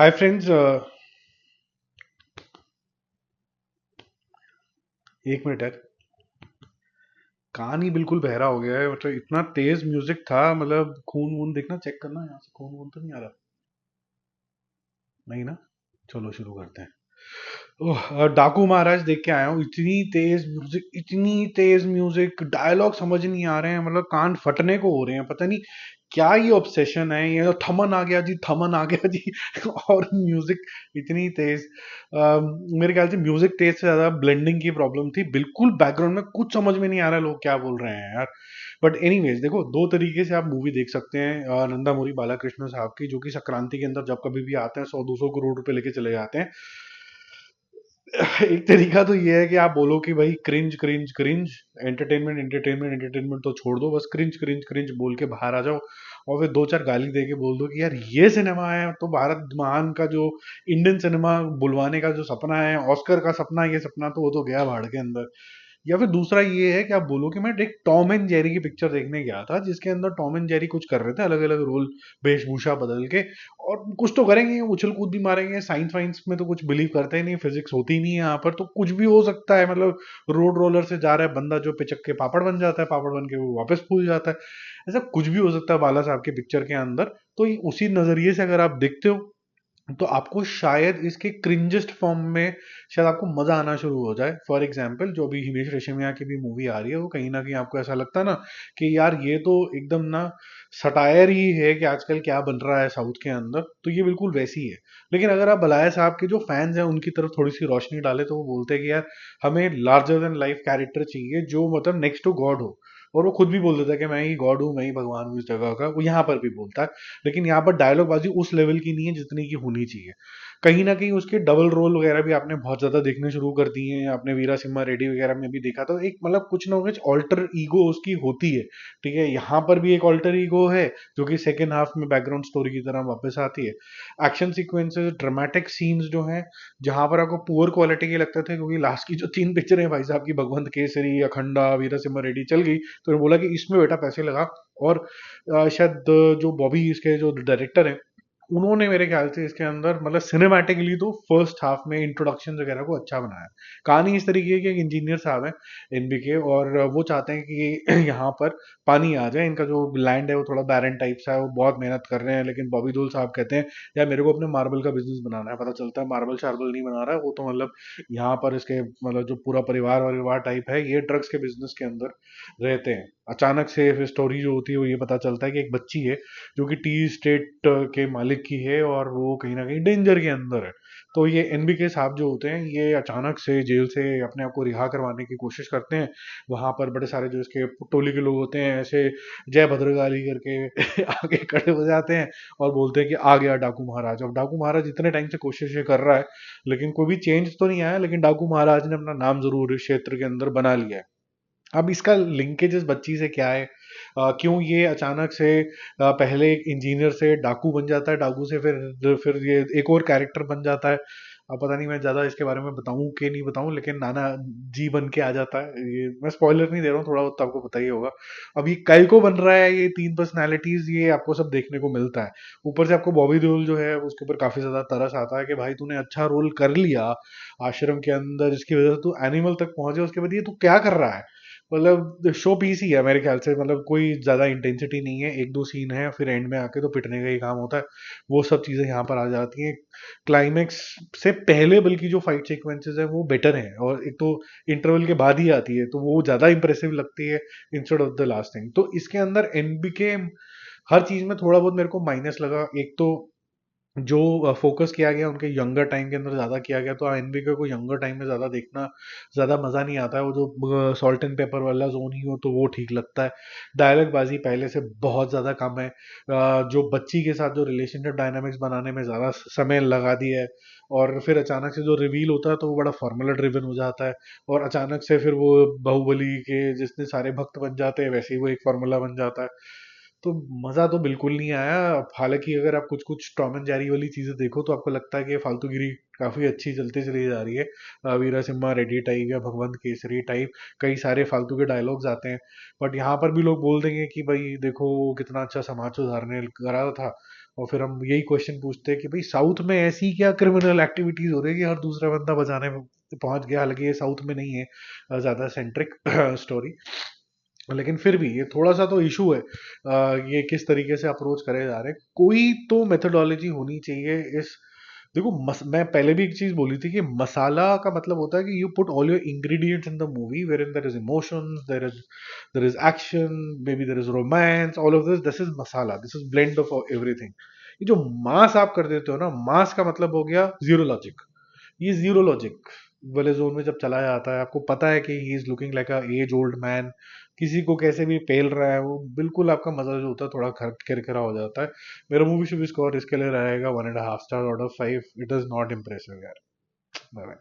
Hi friends. एक minute यार, कान ही बिल्कुल बहरा हो गया है। मतलब इतना तेज म्यूजिक था, मतलब खून वून देखना, चेक करना यहाँ से, खून वून तो नहीं आ रहा? नहीं ना? चलो शुरू करते हैं। ओह, डाकू महाराज देख के आया हूँ। इतनी तेज म्यूजिक, इतनी तेज म्यूजिक, डायलॉग समझ नहीं आ रहे हैं, मतलब कान फटने को हो रहे हैं। पता नहीं क्या ये ऑब्सेशन है। ये तो थमन आ गया जी, थमन आ गया जी। और म्यूजिक इतनी तेज। मेरे ख्याल से म्यूजिक तेज से ज्यादा ब्लेंडिंग की प्रॉब्लम थी। बिल्कुल बैकग्राउंड में कुछ समझ में नहीं आ रहा लोग क्या बोल रहे हैं यार। बट एनीवेज, देखो दो तरीके से आप मूवी देख सकते हैं। नंदामूरी बालाकृष्ण साहब की, जो कि संक्रांति के अंदर जब कभी भी आते हैं 100-200 करोड़ रुपए लेके चले जाते हैं। एक तरीका तो ये है कि आप बोलो कि भाई cringe cringe cringe, entertainment entertainment entertainment तो छोड़ दो, बस क्रिंज क्रिंज क्रिंज बोल के बाहर आ जाओ। और फिर दो चार गाली दे के बोल दो कि यार ये सिनेमा है। तो भारत महान का जो इंडियन सिनेमा बुलवाने का जो सपना है, ऑस्कर का सपना, ये सपना तो वो तो गया भाड़ के अंदर। या फिर दूसरा ये है कि आप बोलो कि मैं एक टॉम एंड जेरी की पिक्चर देखने गया था, जिसके अंदर टॉम एंड जेरी कुछ कर रहे थे अलग अलग रोल, वेशभूषा बदल के। और कुछ तो करेंगे, उछल कूद भी मारेंगे। साइंस वाइंस में तो कुछ बिलीव करते ही नहीं, फिजिक्स होती ही नहीं है यहाँ पर, तो कुछ भी हो सकता है। मतलब रोड रोलर से जा रहा है बंदा, जो पिचक के पापड़ बन जाता है, पापड़ बन के वो वापस फूल जाता है। ऐसा कुछ भी हो सकता है बाला साहब के पिक्चर के अंदर। तो उसी नजरिए से अगर आप देखते हो, तो आपको शायद इसके क्रिंजेस्ट फॉर्म में शायद आपको मजा आना शुरू हो जाए। फॉर एग्जाम्पल, जो अभी हिमेश रेशमिया की भी मूवी आ रही है, वो कहीं ना कहीं आपको ऐसा लगता है ना कि यार ये तो एकदम ना सटायर ही है कि आजकल क्या बन रहा है साउथ के अंदर। तो ये बिल्कुल वैसी ही है। लेकिन अगर आप बलाया साहब के जो फैंस हैं उनकी तरफ थोड़ी सी रोशनी डाले, तो वो बोलते हैं कि यार हमें लार्जर देन लाइफ कैरेक्टर चाहिए, जो मतलब नेक्स्ट टू गॉड हो। और वो खुद भी बोल देता है कि मैं ही गॉड हूँ, मैं ही भगवान हूँ इस जगह का। वो यहाँ पर भी बोलता है। लेकिन यहाँ पर डायलॉग बाजी उस लेवल की नहीं है जितनी की होनी चाहिए। कहीं ना कहीं उसके डबल रोल वगैरह भी आपने बहुत ज्यादा देखने शुरू कर दिए हैं। आपने वीरा सिम्हा रेड्डी वगैरह में भी देखा, तो एक मतलब कुछ ना कुछ ऑल्टर ईगो उसकी होती है। ठीक है, यहाँ पर भी एक ऑल्टर ईगो है, जो कि सेकेंड हाफ में बैकग्राउंड स्टोरी की तरह वापस आती है। एक्शन सीक्वेंसेस, ड्रामेटिक सीन्स जो हैं, जहां पर आपको पुअर क्वालिटी के लगते थे, क्योंकि लास्ट की जो 3 पिक्चर है भाई साहब की, भगवंत केसरी, अखंडा, वीरा सिम्हा रेड्डी चल गई, तो उन्होंने बोला कि इसमें बेटा पैसे लगा। और शायद जो बॉबी इसके जो डायरेक्टर हैं, उन्होंने मेरे ख्याल से इसके अंदर मतलब सिनेमैटिकली तो फर्स्ट हाफ में इंट्रोडक्शन वगैरह को अच्छा बनाया। कहानी इस तरीके की है कि इंजीनियर साहब हैं एनबीके, और वो चाहते हैं कि यहाँ पर पानी आ जाए। इनका जो लैंड है वो थोड़ा बैरन टाइप सा है, वो बहुत मेहनत कर रहे हैं। लेकिन बॉबी देओल साहब कहते हैं यार मेरे को अपने मार्बल का बिजनेस बनाना है। पता चलता है मार्बल शार्बल नहीं बना रहा है वो, तो मतलब यहाँ पर इसके मतलब जो पूरा परिवार वरिवार टाइप है, ये ड्रग्स के बिजनेस के अंदर रहते हैं। अचानक से फिर स्टोरी जो होती है वो ये पता चलता है कि एक बच्ची है जो कि टी स्टेट के मालिक की है, और वो कहीं ना कहीं डेंजर के अंदर है। तो ये एनबीके साहब जो होते हैं, ये अचानक से जेल से अपने आप को रिहा करवाने की कोशिश करते हैं। वहां पर बड़े सारे जो इसके टोली के लोग होते हैं, ऐसे जय भद्रकाली करके आगे खड़े हो जाते हैं और बोलते हैं कि आ गया डाकू महाराज। अब डाकू महाराज इतने टाइम से कोशिशें कर रहा है, लेकिन कोई भी चेंज तो नहीं आया। लेकिन डाकू महाराज ने अपना नाम जरूर इस क्षेत्र के अंदर बना लिया है। अब इसका लिंकेज इस बच्ची से क्या है? क्यों ये अचानक से पहले एक इंजीनियर से डाकू बन जाता है, डाकू से फिर ये एक और कैरेक्टर बन जाता है। अब पता नहीं मैं ज्यादा इसके बारे में बताऊं कि नहीं बताऊं, लेकिन नाना जी बन के आ जाता है। ये मैं स्पॉइलर नहीं दे रहा हूँ, थोड़ा बहुत तो आपको पता ही होगा। अब ये कल को बन रहा है, ये 3 पर्सनैलिटीज, ये आपको सब देखने को मिलता है। ऊपर से आपको बॉबी देओल जो है उसके ऊपर काफी ज्यादा तरस आता है कि भाई तूने अच्छा रोल कर लिया आश्रम के अंदर, जिसकी वजह से तू एनिमल तक पहुंचे, उसके बाद ये तू क्या कर रहा है? मतलब शो पीस ही है मेरे ख्याल से। मतलब कोई ज्यादा इंटेंसिटी नहीं है, एक दो सीन है, फिर एंड में आके तो पिटने का ही काम होता है। वो सब चीजें यहाँ पर आ जाती हैं। क्लाइमेक्स से पहले बल्कि जो फाइट सीक्वेंसेस है वो बेटर है, और एक तो इंटरवल के बाद ही आती है, तो वो ज्यादा इंप्रेसिव लगती है instead of the last thing. तो इसके अंदर एनबीके हर चीज में थोड़ा बहुत मेरे को माइनस लगा। एक तो जो फोकस किया गया उनके यंगर टाइम के अंदर ज्यादा किया गया, तो एनबीके को यंगर टाइम में ज्यादा देखना ज्यादा मजा नहीं आता है। वो जो सॉल्ट एंड पेपर वाला जोन ही हो तो वो ठीक लगता है। डायलॉग बाजी पहले से बहुत ज्यादा कम है। जो बच्ची के साथ जो रिलेशनशिप डायनामिक्स बनाने में ज्यादा समय लगा दिया है। और फिर अचानक से जो रिवील होता है तो वो बड़ा फॉर्मूला ड्रिवन हो जाता है। और अचानक से फिर वो बाहुबली के जितने सारे भक्त बन जाते हैं, वैसे ही वो एक फॉर्मूला बन जाता है। तो मजा तो बिल्कुल नहीं आया। हालांकि अगर आप कुछ कुछ टॉम एंड जेरी वाली चीजें देखो, तो आपको लगता है कि ये फालतूगिरी काफी अच्छी चलती चली जा रही है। वीरा सिम्हा रेड्डी टाइप या भगवंत केसरी टाइप कई सारे फालतू के डायलॉग्स आते हैं। बट यहाँ पर भी लोग बोल देंगे कि भाई देखो वो कितना अच्छा समाज सुधारने करा था, और फिर हम यही क्वेश्चन पूछते हैं कि भाई साउथ में ऐसी क्या क्रिमिनल एक्टिविटीज हो रही है कि हर दूसरा बंदा बचाने में पहुंच गया। हालांकि ये साउथ में नहीं है ज्यादा सेंट्रिक स्टोरी, लेकिन फिर भी ये थोड़ा सा तो इशू है। ये किस तरीके से अप्रोच करे जा रहे हैं, कोई तो मेथोडोलॉजी होनी चाहिए इस। देखो मैं पहले भी एक चीज बोली थी कि मसाला का मतलब होता है कि you put all your ingredients in the movie where in there is emotions, there is action, maybe there is romance, all of this is masala, this is blend of everything. ये जो मास आप कर देते हो ना, मास का मतलब हो गया जीरो लॉजिक। ये जीरो लॉजिक वाले जोन में जब चला जाता है, आपको पता है कि he is looking like a age old man, किसी को कैसे भी पेल रहा है, वो बिल्कुल आपका मजा जो होता है थोड़ा किरकिरा हो जाता है। मेरा मूवी शुड स्कोर इसके लिए रहेगा 1.5 star out of 5। It is not impressive यार। Bye bye.